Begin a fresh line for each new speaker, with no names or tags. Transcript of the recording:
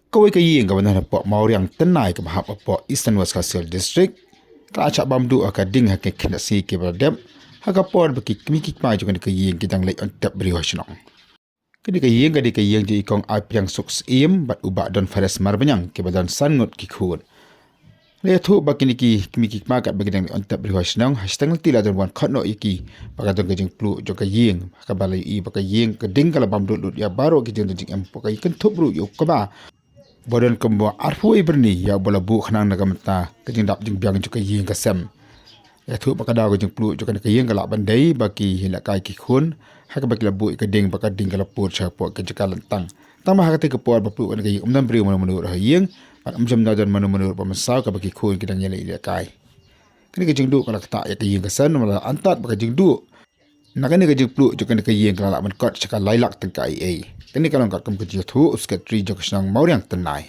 Kawai ka ying ka banan po Mauriang tenai ka bahap po Eastern West Castle District. Kelacak bamdu aka ding hakin kinasi ke berdep. Haka por baki kimikik maju kan ka ying kitang lay ontap beri hosinong. Kadi ka ying di ikong apiang suks iem bat ubak don fares marbanyang ke badan sangut kikun. Laya tu baki niki kimikik makat bagi dang ontap beri hosinong. Hashtag tila don wan kotno iki baka don kajing plu jo ka ying. Haka balay i baka ying ka ding kala bamdu lut ya baro kijing dajing empo ka ikan tup bru yuk kaba. Badan kembo arfu iberni ya bola bu khanang nagamta kajing dap jing biang jo ka ying ka sem. Ya tu baka daw kajing plu jo ka ying kala bandai baki hilak kai ki khun haka baki labu ka ding baka ding kala pur cha po ka jika lentang. Tama haka te ka por ba plu ka ying umdam bri manu ra ying at umjam da dan manu pa masaw ka baki khun kidang yele ile kai. Kini kajing du kala kata ya ka ying ka san mala antat baka jing du. Nakani kajing plu jo ka ying kala man kot cha ka lailak teng kai ai. Kini kalau kat kem kecil tu usket tri jo kesang mau yang tenai.